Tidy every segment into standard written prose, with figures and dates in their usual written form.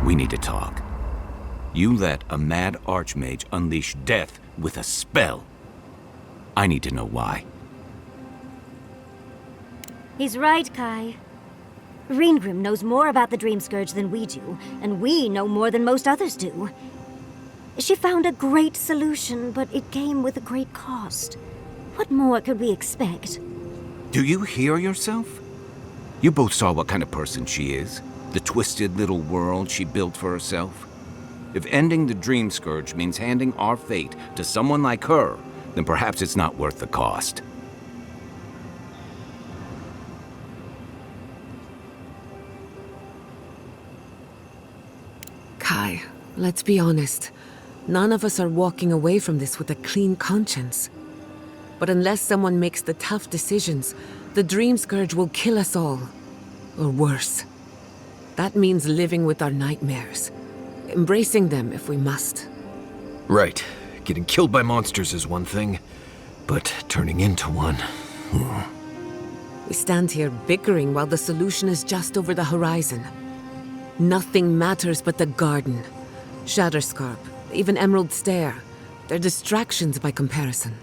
We need to talk. You let a mad archmage unleash death with a spell. I need to know why. He's right, Kai. Reengrim knows more about the Dreamscourge than we do, and we know more than most others do. She found a great solution, but it came with a great cost. What more could we expect? Do you hear yourself? You both saw what kind of person she is. The twisted little world she built for herself. If ending the Dreamscourge means handing our fate to someone like her, then perhaps it's not worth the cost. Kai, let's be honest. None of us are walking away from this with a clean conscience. But unless someone makes the tough decisions, the Dreamscourge will kill us all. Or worse. That means living with our nightmares. Embracing them if we must. Right. Getting killed by monsters is one thing, but turning into one... We stand here bickering while the solution is just over the horizon. Nothing matters but the garden. Shatterscarp, even Emerald Stair. They're distractions by comparison.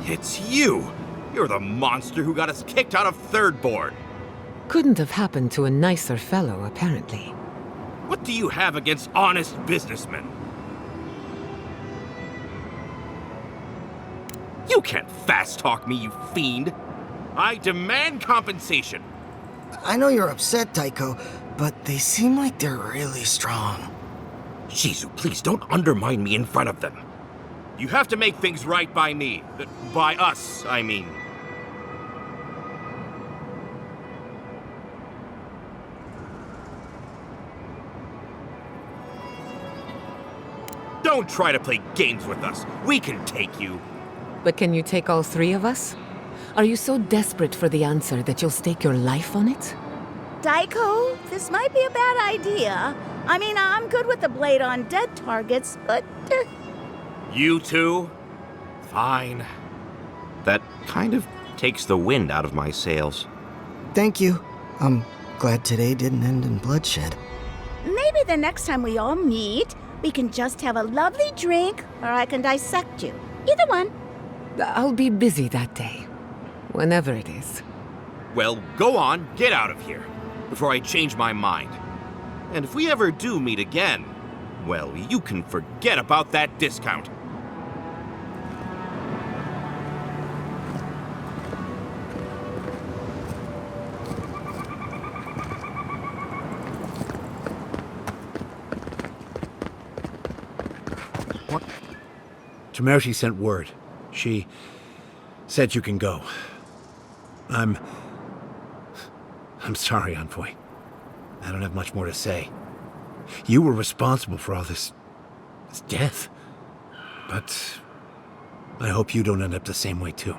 It's you! You're the monster who got us kicked out of Thirdborn! Couldn't have happened to a nicer fellow, apparently. What do you have against honest businessmen? You can't fast-talk me, you fiend! I demand compensation! I know you're upset, Daiko, but they seem like they're really strong. Shizu, please don't undermine me in front of them. You have to make things right by me. By us, I mean. Don't try to play games with us. We can take you. But can you take all three of us? Are you so desperate for the answer that you'll stake your life on it? Daiko, this might be a bad idea. I mean, I'm good with the blade on dead targets, but... You too? Fine. That kind of takes the wind out of my sails. Thank you. I'm glad today didn't end in bloodshed. Maybe the next time we all meet, we can just have a lovely drink, or I can dissect you. Either one. I'll be busy that day. Whenever it is. Well, go on, get out of here, before I change my mind. And if we ever do meet again, well, you can forget about that discount. Temerity sent word. She said you can go. I'm sorry, Envoy. I don't have much more to say. You were responsible for all this death. But I hope you don't end up the same way, too.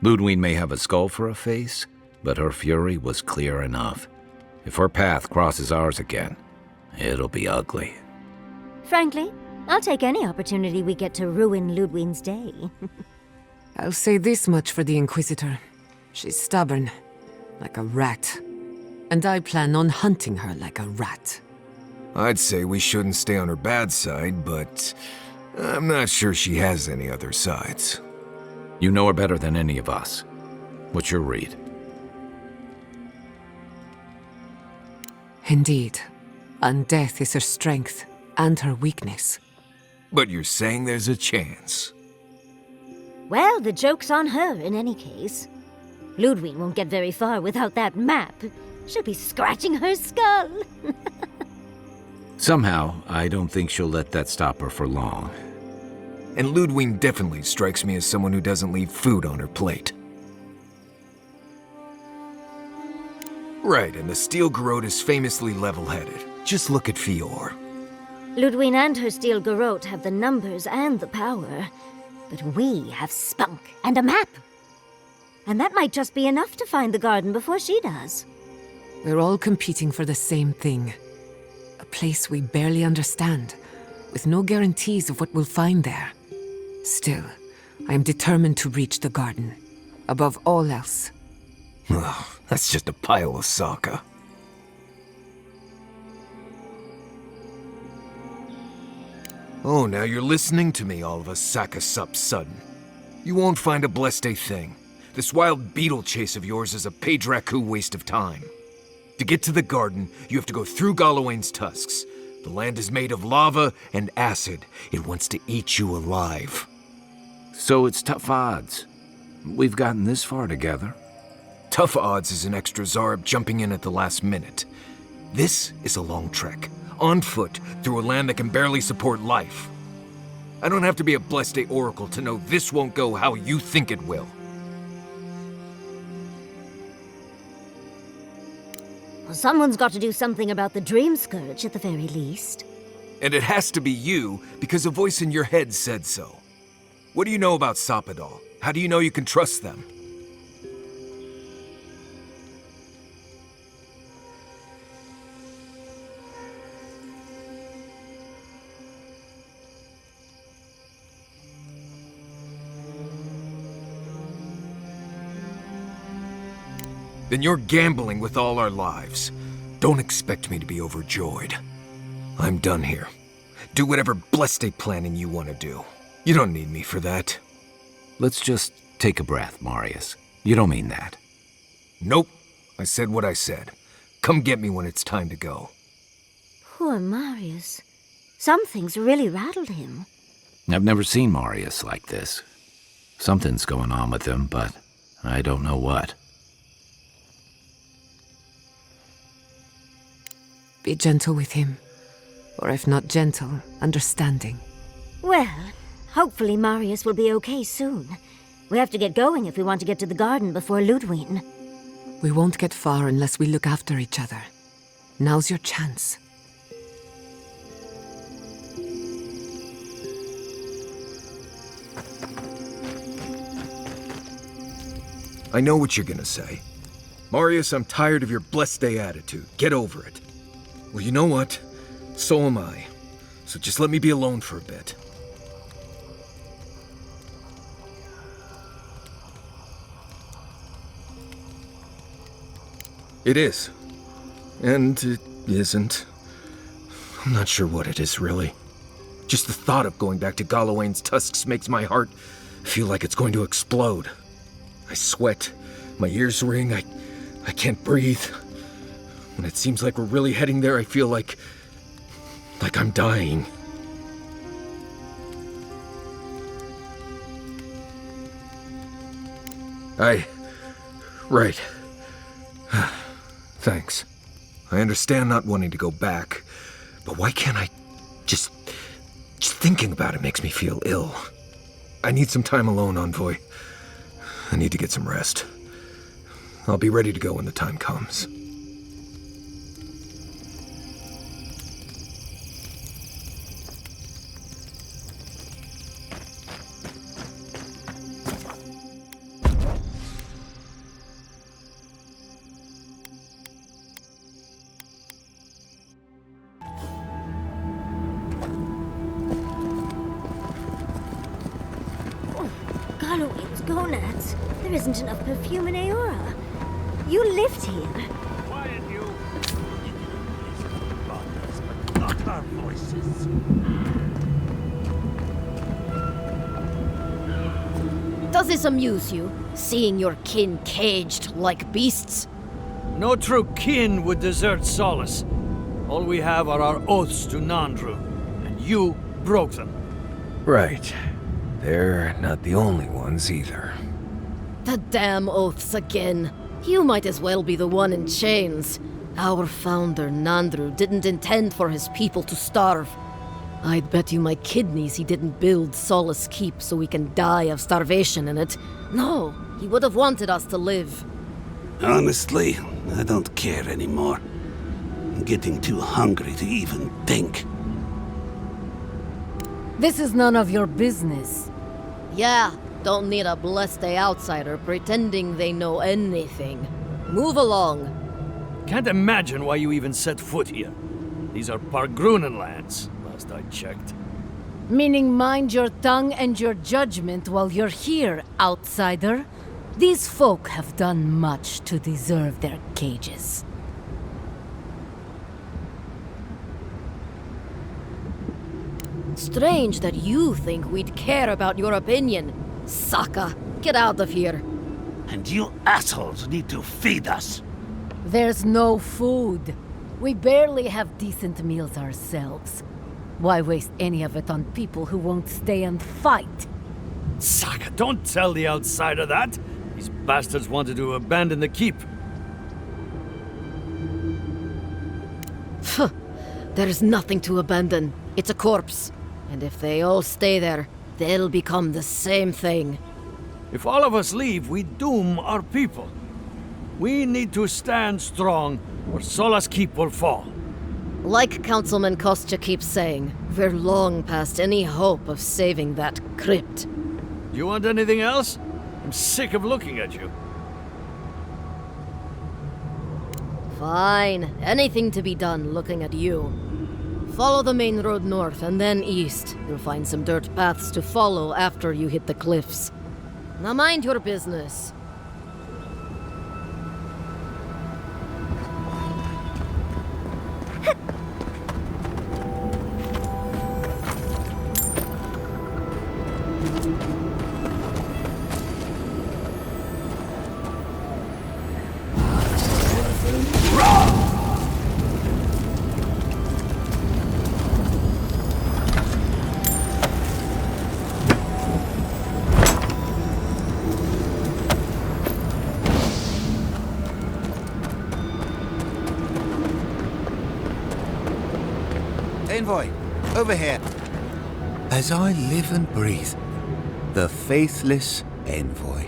Ludwig may have a skull for a face, but her fury was clear enough. If her path crosses ours again, it'll be ugly. Frankly, I'll take any opportunity we get to ruin Ludwig's day. I'll say this much for the Inquisitor. She's stubborn, like a rat. And I plan on hunting her like a rat. I'd say we shouldn't stay on her bad side, but I'm not sure she has any other sides. You know her better than any of us. What's your read? Indeed. And death is her strength and her weakness. But you're saying there's a chance? Well, the joke's on her in any case. Ludwig won't get very far without that map. She'll be scratching her skull. Somehow, I don't think she'll let that stop her for long. And Ludwig definitely strikes me as someone who doesn't leave food on her plate. Right, and the Steel Garrote is famously level-headed. Just look at Fior. Ludwig and her steel garrote have the numbers and the power, but we have spunk and a map. And that might just be enough to find the garden before she does. We're all competing for the same thing. A place we barely understand, with no guarantees of what we'll find there. Still, I am determined to reach the garden, above all else. Ugh, that's just a pile of Sokka. Oh, now you're listening to me, all of a sack of sup sudden. You won't find a blessed a thing. This wild beetle chase of yours is a Page-Raku waste of time. To get to the garden, you have to go through Galawain's tusks. The land is made of lava and acid. It wants to eat you alive. So it's tough odds. We've gotten this far together. Tough odds is an extra Zarb jumping in at the last minute. This is a long trek, on foot, through a land that can barely support life. I don't have to be a Blessed Oracle to know this won't go how you think it will. Well, someone's got to do something about the Dreamscourge at the very least. And it has to be you, because a voice in your head said so. What do you know about Soppadal? How do you know you can trust them? Then you're gambling with all our lives. Don't expect me to be overjoyed. I'm done here. Do whatever blessed planning you want to do. You don't need me for that. Let's just take a breath, Marius. You don't mean that. Nope. I said what I said. Come get me when it's time to go. Poor Marius. Something's really rattled him. I've never seen Marius like this. Something's going on with him, but I don't know what. Be gentle with him. Or if not gentle, understanding. Well, hopefully Marius will be okay soon. We have to get going if we want to get to the garden before Ludwig. We won't get far unless we look after each other. Now's your chance. I know what you're gonna say. Marius, I'm tired of your blessed day attitude. Get over it. Well, you know what? So am I. So just let me be alone for a bit. It is. And it isn't. I'm not sure what it is, really. Just the thought of going back to Galawain's tusks makes my heart feel like it's going to explode. I sweat. My ears ring. I can't breathe. When it seems like we're really heading there, I feel like I'm dying. Right. Thanks. I understand not wanting to go back, but why can't I just thinking about it makes me feel ill. I need some time alone, Envoy. I need to get some rest. I'll be ready to go when the time comes. Galawain's gonads. There isn't enough perfume in Aora. You lived here. Quiet, you! But not our voices. Does this amuse you, seeing your kin caged like beasts? No true kin would desert Solace. All we have are our oaths to Nandru, and you broke them. Right. They're not the only ones either. The damn oaths again. You might as well be the one in chains. Our founder, Nandru, didn't intend for his people to starve. I'd bet you my kidneys he didn't build Solace Keep so we can die of starvation in it. No, he would have wanted us to live. Honestly, I don't care anymore. I'm getting too hungry to even think. This is none of your business. Yeah, don't need a blessed outsider pretending they know anything. Move along. Can't imagine why you even set foot here. These are Pargrunen lands, last I checked. Meaning mind your tongue and your judgment while you're here, outsider. These folk have done much to deserve their cages. Strange that you think we'd care about your opinion. Saka, get out of here. And you assholes need to feed us. There's no food. We barely have decent meals ourselves. Why waste any of it on people who won't stay and fight? Saka, don't tell the outsider that! These bastards wanted to abandon the keep. There's nothing to abandon. It's a corpse. And if they all stay there, they'll become the same thing. If all of us leave, we doom our people. We need to stand strong, or Solace Keep will fall. Like Councilman Kostya keeps saying, we're long past any hope of saving that crypt. Do you want anything else? I'm sick of looking at you. Fine. Anything to be done looking at you. Follow the main road north and then east. You'll find some dirt paths to follow after you hit the cliffs. Now mind your business. Envoy, over here. As I live and breathe, the faithless envoy.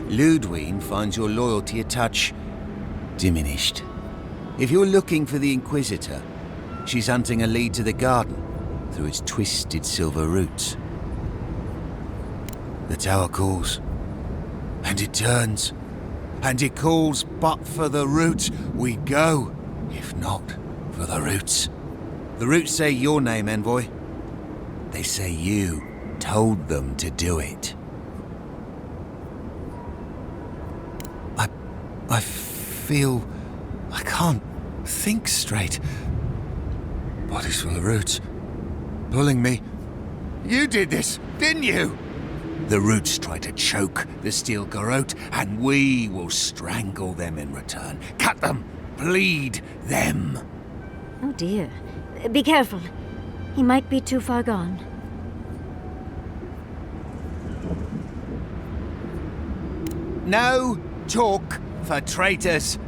Ludwine finds your loyalty a touch diminished. If you're looking for the Inquisitor, she's hunting a lead to the garden through its twisted silver roots. The tower calls, and it turns, and it calls, but for the roots we go, if not for the roots. The roots say your name, Envoy. They say you told them to do it. I feel I can't think straight. Body's full of roots, pulling me. You did this, didn't you? The roots try to choke the steel garrote, and we will strangle them in return. Cut them, bleed them. Oh dear. Be careful. He might be too far gone. No talk for traitors.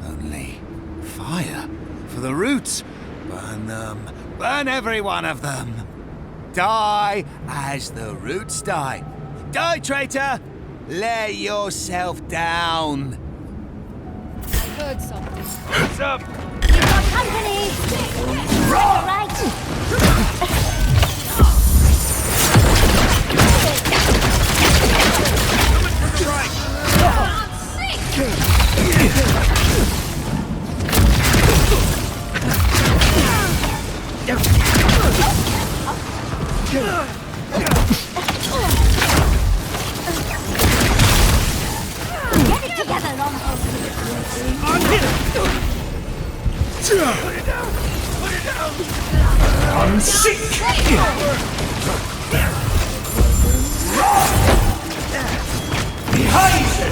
Only fire for the roots. Burn them. Burn every one of them. Die as the roots die. Die, traitor! Lay yourself down. I heard something. What's up? You've got company! All right. Get it together, Longbow. Put it down! Put it down! I'm sick! Behind you!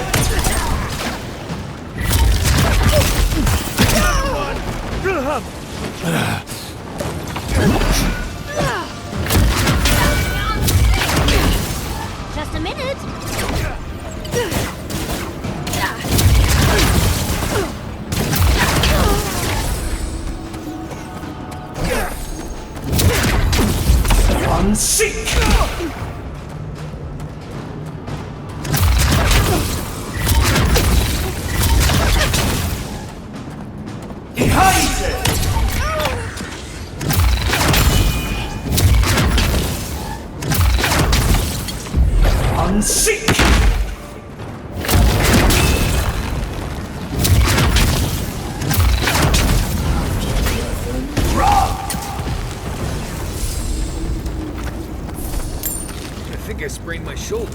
Just a minute. I'm sick! I think I sprained my shoulder.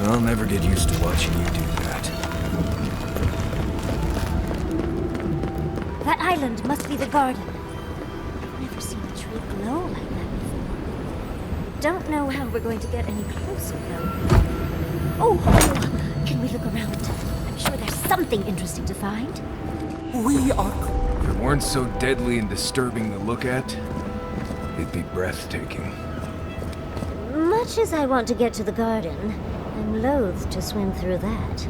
I'll never get used to watching you do that. That island must be the garden. I've never seen a tree glow like that before. Don't know how we're going to get any closer, though. Oh, can we look around? I'm sure there's something interesting to find. If it weren't so deadly and disturbing to look at, it'd be breathtaking. Much as I want to get to the garden, I'm loath to swim through that.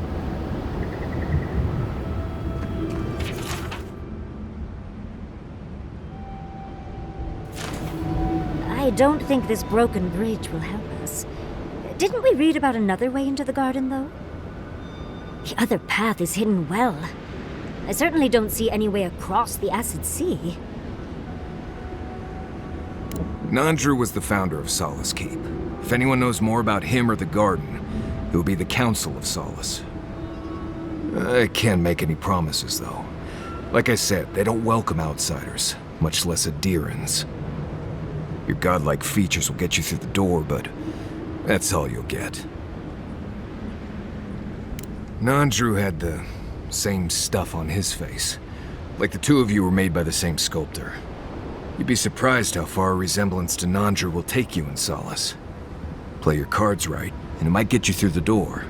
I don't think this broken bridge will help us. Didn't we read about another way into the garden, though? The other path is hidden well. I certainly don't see any way across the Acid Sea. Nandru was the founder of Solace Keep. If anyone knows more about him or the garden, it would be the Council of Solace. I can't make any promises, though. Like I said, they don't welcome outsiders, much less Adherans. Your godlike features will get you through the door, but that's all you'll get. Nandru had the same stuff on his face. Like the two of you were made by the same sculptor. You'd be surprised how far a resemblance to Nandru will take you in Solace. Play your cards right, and it might get you through the door.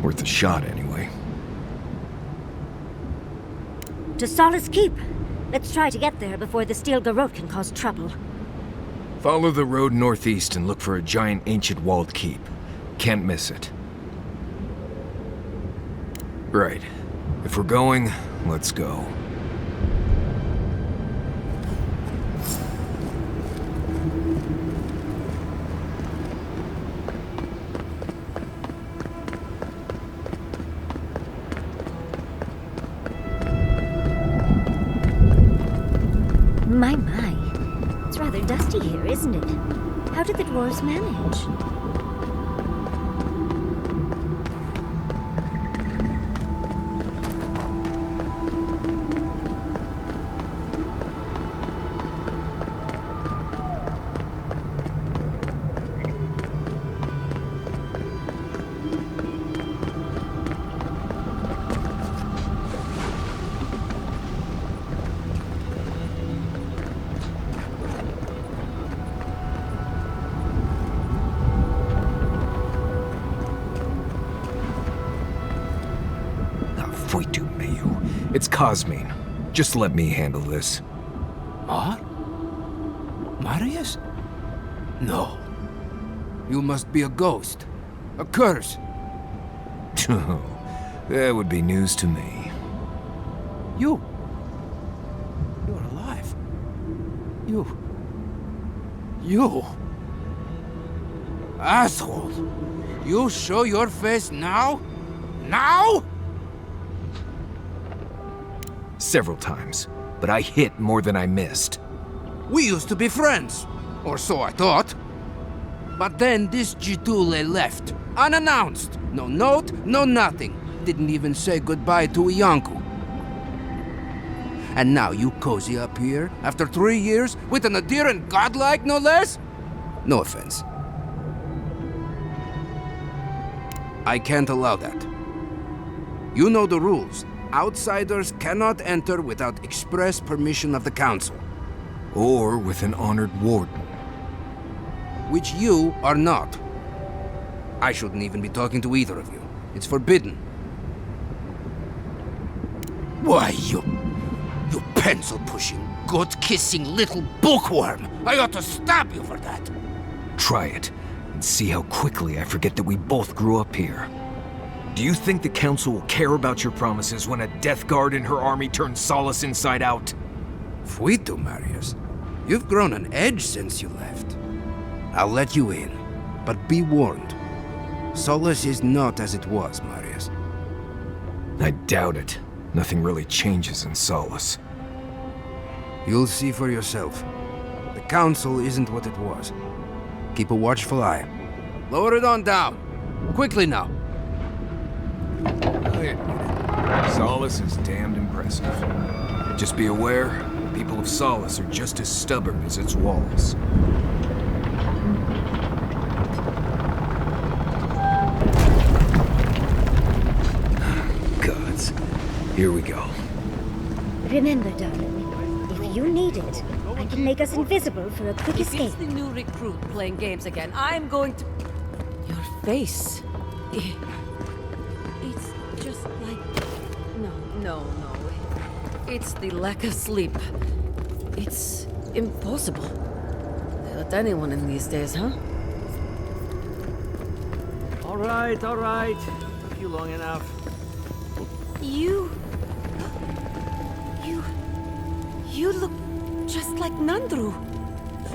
Worth a shot, anyway. To Solace Keep. Let's try to get there before the Steel Garrote can cause trouble. Follow the road northeast and look for a giant ancient walled keep. Can't miss it. Right. If we're going, let's go. My. It's rather dusty here, isn't it? How did the dwarves manage? It's Cosmine. Just let me handle this. Marius? No. You must be a ghost. A curse. Oh, that would be news to me. You're alive. You. Asshole. You show your face now? Now? Several times, but I hit more than I missed. We used to be friends, or so I thought. But then this Jitule left, unannounced. No note, no nothing. Didn't even say goodbye to Iancu. And now you cozy up here, after 3 years, with an adherent godlike, no less? No offense. I can't allow that. You know the rules. Outsiders cannot enter without express permission of the Council. Or with an honored warden. Which you are not. I shouldn't even be talking to either of you. It's forbidden. Why, you pencil-pushing, goat-kissing little bookworm! I ought to stab you for that! Try it, and see how quickly I forget that we both grew up here. Do you think the Council will care about your promises when a Death Guard and her army turns Solace inside out? Fuito, Marius. You've grown an edge since you left. I'll let you in, but be warned. Solace is not as it was, Marius. I doubt it. Nothing really changes in Solace. You'll see for yourself. The Council isn't what it was. Keep a watchful eye. Lower it on down. Quickly now. Solace is damned impressive. Just be aware, the people of Solace are just as stubborn as its walls. Gods. Here we go. Remember, darling, if you need it, I can make us invisible for a quick escape. If it's the new recruit playing games again, I'm going to... Your face... It's just like... No. It's the lack of sleep. It's impossible. They let anyone in these days, huh? All right. Took you long enough. You look just like Nandru.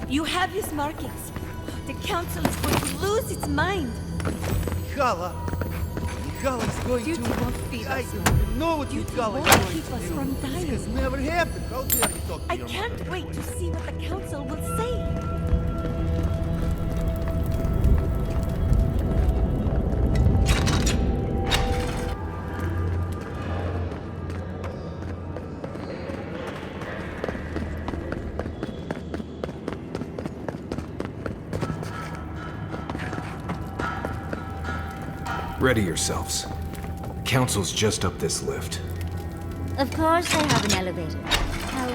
You have his markings. The Council is going to lose its mind. Mikhaila is going Duty to... won't feed I us. don't know what Duty Mikhaila won't is going keep to us do. from This dying. has never happened. How dare you talk to I your can't mother? wait to see what the Council will say. Ready yourselves. The Council's just up this lift. Of course they have an elevator. How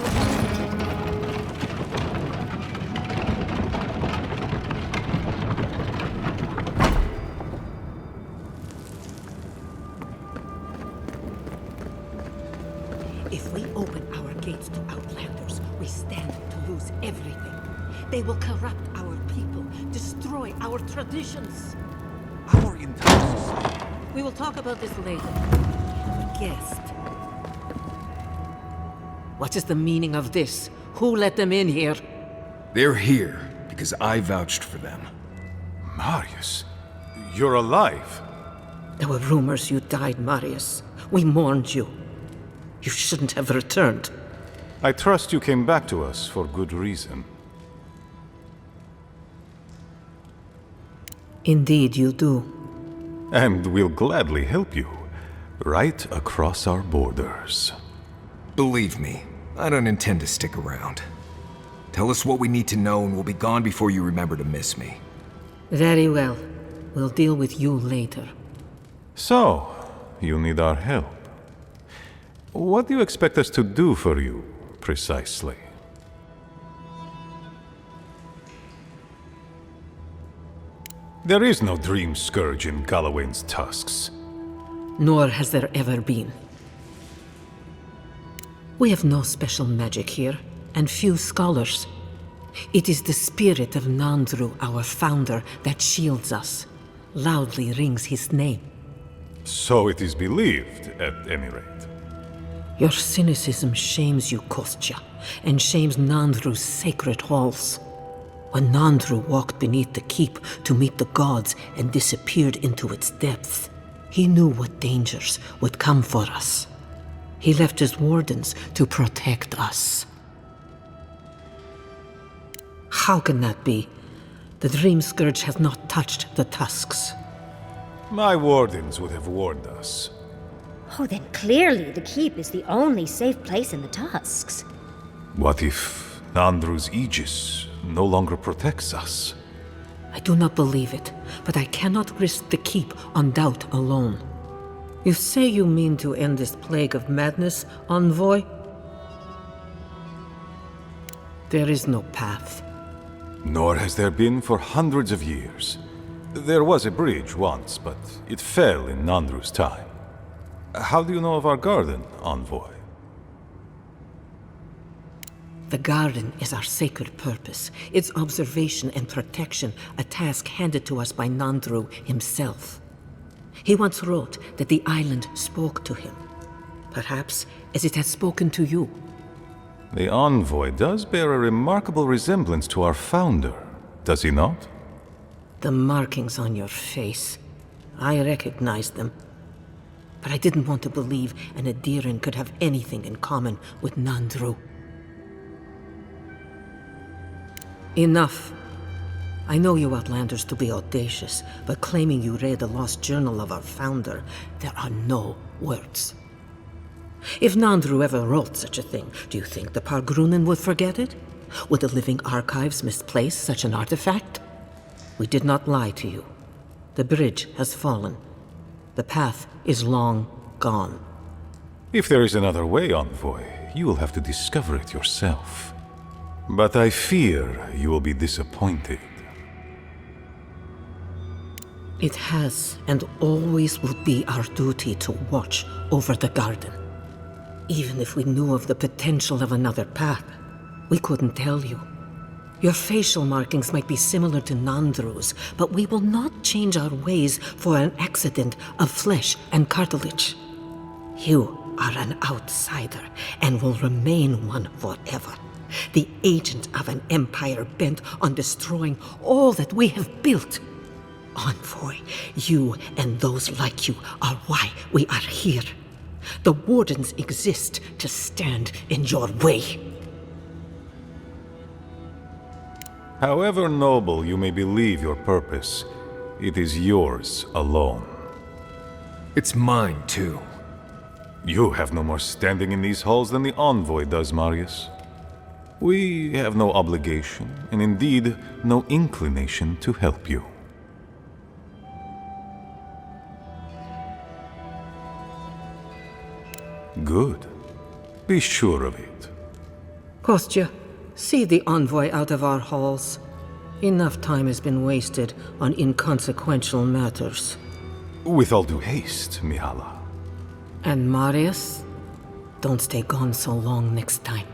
If we open our gates to Outlanders, we stand to lose everything. They will corrupt our people, destroy our traditions. Our entire society. We will talk about this later. Guest. What is the meaning of this? Who let them in here? They're here because I vouched for them. Marius, you're alive. There were rumors you died, Marius. We mourned you. You shouldn't have returned. I trust you came back to us for good reason. Indeed you do. And we'll gladly help you, right across our borders. Believe me, I don't intend to stick around. Tell us what we need to know and we'll be gone before you remember to miss me. Very well. We'll deal with you later. So, you need our help. What do you expect us to do for you, precisely? There is no Dreamscourge in Galawain's Tusks. Nor has there ever been. We have no special magic here, and few scholars. It is the spirit of Nandru, our founder, that shields us. Loudly rings his name. So it is believed, at any rate. Your cynicism shames you, Kostya, and shames Nandru's sacred halls. When Nandru walked beneath the keep to meet the gods and disappeared into its depths, he knew what dangers would come for us. He left his wardens to protect us. How can that be? The Dreamscourge has not touched the Tusks. My wardens would have warned us. Oh, then clearly the keep is the only safe place in the Tusks. What if Nandru's aegis no longer protects us? I do not believe it, but I cannot risk the keep on doubt alone. You say you mean to end this plague of madness, envoy? There is no path. Nor has there been for hundreds of years. There was a bridge once, but it fell in Nandru's time. How do you know of our garden, envoy? The garden is our sacred purpose, its observation and protection a task handed to us by Nandru himself. He once wrote that the island spoke to him. Perhaps as it has spoken to you. The envoy does bear a remarkable resemblance to our founder, does he not? The markings on your face. I recognized them. But I didn't want to believe an Adiran could have anything in common with Nandru. Enough. I know you Outlanders to be audacious, but claiming you read the lost journal of our founder, there are no words. If Nandru ever wrote such a thing, do you think the Pargrunen would forget it? Would the living archives misplace such an artifact? We did not lie to you. The bridge has fallen. The path is long gone. If there is another way, Envoy, you will have to discover it yourself. But I fear you will be disappointed. It has and always will be our duty to watch over the garden. Even if we knew of the potential of another path, we couldn't tell you. Your facial markings might be similar to Nandru's, but we will not change our ways for an accident of flesh and cartilage. You are an outsider and will remain one forever. The agent of an empire bent on destroying all that we have built. Envoy, you and those like you are why we are here. The Wardens exist to stand in your way. However noble you may believe your purpose, it is yours alone. It's mine, too. You have no more standing in these halls than the Envoy does, Marius. We have no obligation, and indeed no inclination to help you. Good. Be sure of it. Kostya, see the Envoy out of our halls. Enough time has been wasted on inconsequential matters. With all due haste, Mihala. And Marius, don't stay gone so long next time.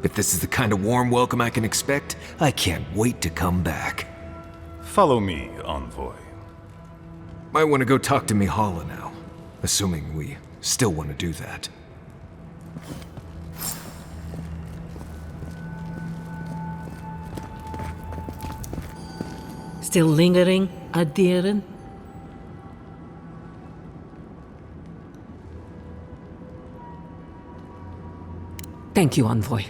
If this is the kind of warm welcome I can expect, I can't wait to come back. Follow me, Envoy. Might want to go talk to Mihala now, assuming we still want to do that. Still lingering, Adiran? Thank you, Envoy.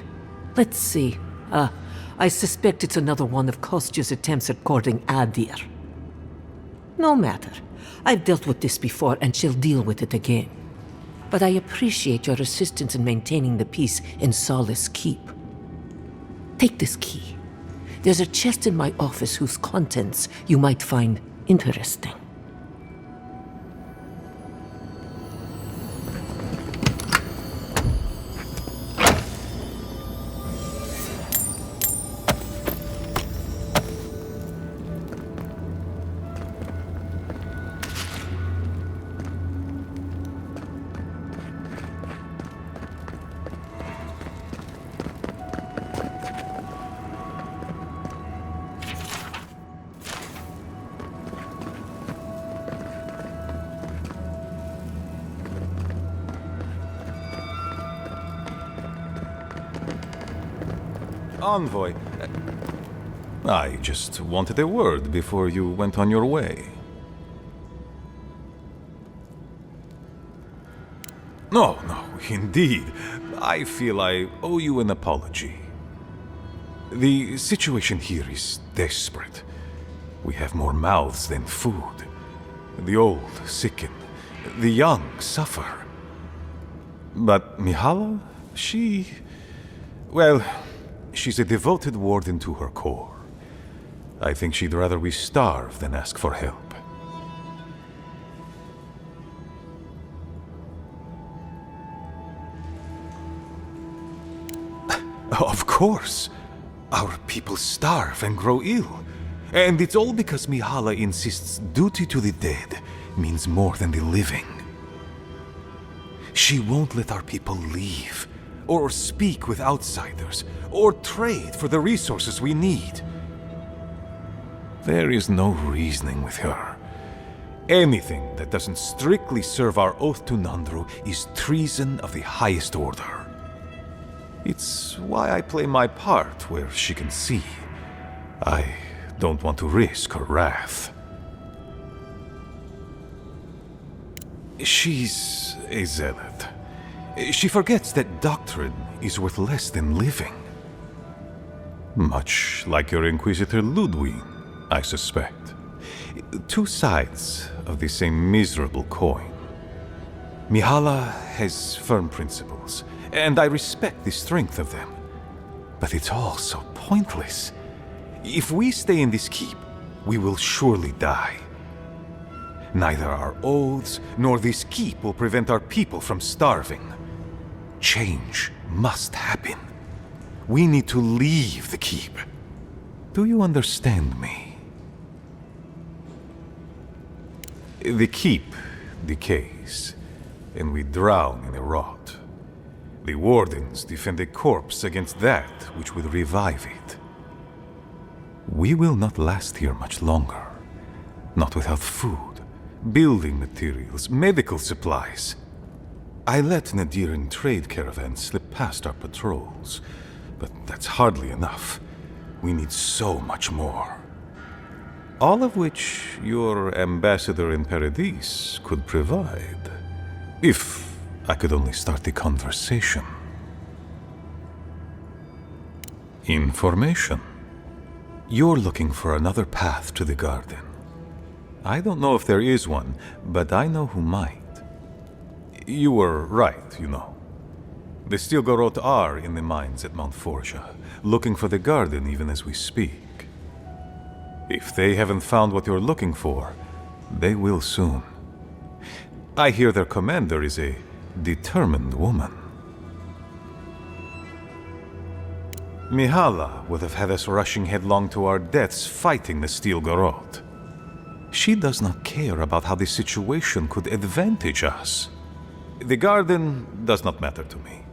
Let's see. I suspect it's another one of Kostya's attempts at courting Adir. No matter. I've dealt with this before and shall deal with it again. But I appreciate your assistance in maintaining the peace in Solace Keep. Take this key. There's a chest in my office whose contents you might find interesting. Envoy, I just wanted a word before you went on your way. No, indeed. I feel I owe you an apology. The situation here is desperate. We have more mouths than food. The old sicken, the young suffer. But Mihala, well, she's a devoted warden to her core. I think she'd rather we starve than ask for help. Of course. Our people starve and grow ill. And it's all because Mihala insists duty to the dead means more than the living. She won't let our people leave, or speak with outsiders, or trade for the resources we need. There is no reasoning with her. Anything that doesn't strictly serve our oath to Nandru is treason of the highest order. It's why I play my part where she can see. I don't want to risk her wrath. She's a zealot. She forgets that doctrine is worth less than living. Much like your Inquisitor Ludwig, I suspect. Two sides of the same miserable coin. Mihala has firm principles, and I respect the strength of them. But it's all so pointless. If we stay in this keep, we will surely die. Neither our oaths nor this keep will prevent our people from starving. Change must happen. We need to leave the keep. Do you understand me? The keep decays, and we drown in a rot. The wardens defend a corpse against that which will revive it. We will not last here much longer. Not without food, building materials, medical supplies. I let Nadiran trade caravans slip past our patrols, but that's hardly enough. We need so much more. All of which your ambassador in Paradis could provide. If I could only start the conversation. Information. You're looking for another path to the garden. I don't know if there is one, but I know who might. You were right, you know. The Stilgarot are in the mines at Mount Forja, looking for the garden even as we speak. If they haven't found what you're looking for, they will soon. I hear their commander is a determined woman. Mihala would have had us rushing headlong to our deaths fighting the Stilgarot. She does not care about how the situation could advantage us. The garden does not matter to me.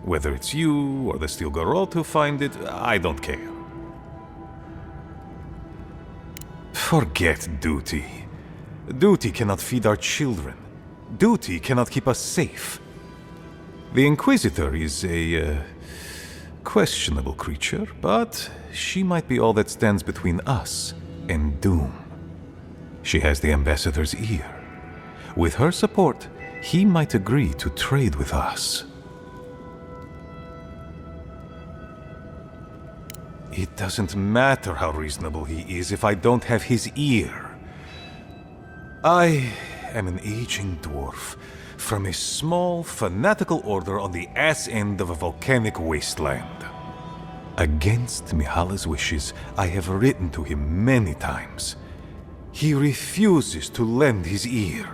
Whether it's you or the Stilgarot who find it, I don't care. Forget duty. Duty cannot feed our children. Duty cannot keep us safe. The Inquisitor is a questionable creature, but she might be all that stands between us and doom. She has the Ambassador's ear. With her support, he might agree to trade with us. It doesn't matter how reasonable he is if I don't have his ear. I am an aging dwarf from a small, fanatical order on the ass end of a volcanic wasteland. Against Mihala's wishes, I have written to him many times. He refuses to lend his ear.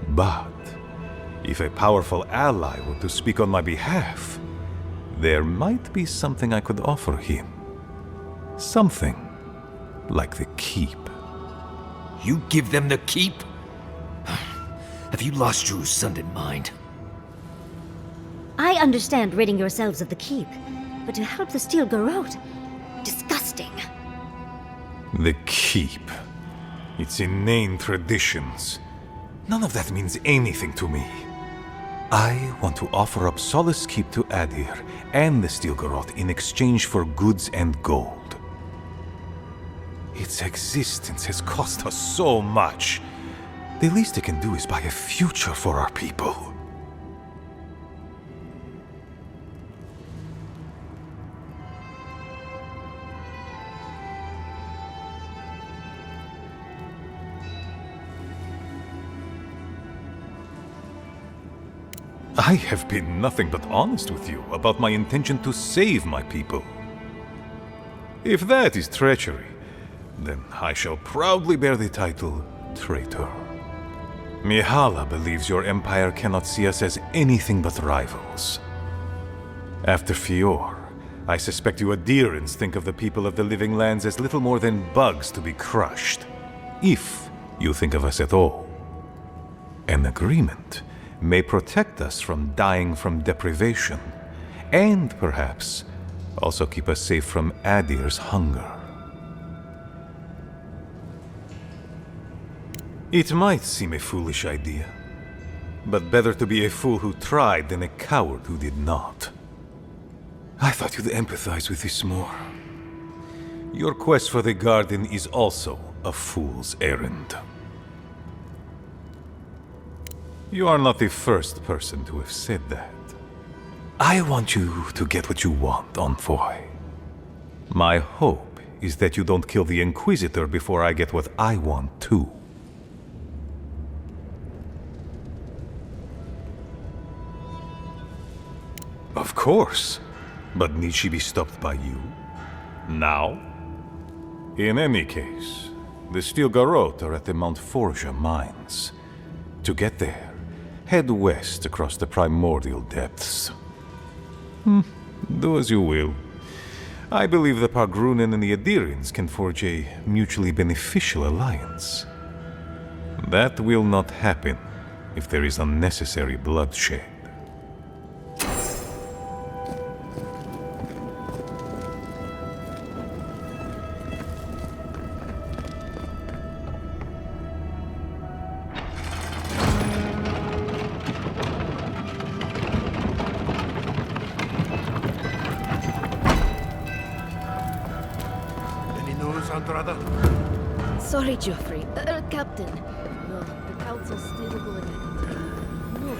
But if a powerful ally were to speak on my behalf, there might be something I could offer him. Something like the keep. You give them the keep? Have you lost your Sundan mind? I understand ridding yourselves of the keep, but to help the Stilgarot, disgusting. The keep. Its inane traditions. None of that means anything to me. I want to offer up Solace Keep to Adir and the Stilgarot in exchange for goods and gold. Its existence has cost us so much. The least it can do is buy a future for our people. I have been nothing but honest with you about my intention to save my people. If that is treachery, then I shall proudly bear the title traitor. Mihala believes your empire cannot see us as anything but rivals. After Fior, I suspect you Adirans think of the people of the Living Lands as little more than bugs to be crushed. If you think of us at all. An agreement may protect us from dying from deprivation, and perhaps also keep us safe from Adir's hunger. It might seem a foolish idea, but better to be a fool who tried than a coward who did not. I thought you'd empathize with this more. Your quest for the garden is also a fool's errand. You are not the first person to have said that. I want you to get what you want, Envoy. My hope is that you don't kill the Inquisitor before I get what I want too. Of course. But need she be stopped by you? Now? In any case, the Steel Garrote are at the Mount Forja mines. To get there, head west across the primordial depths. Do as you will. I believe the Pargrunen and the Adirians can forge a mutually beneficial alliance. That will not happen if there is unnecessary bloodshed. Sorry, Geoffrey. Captain. No, the Council's still going at it. No,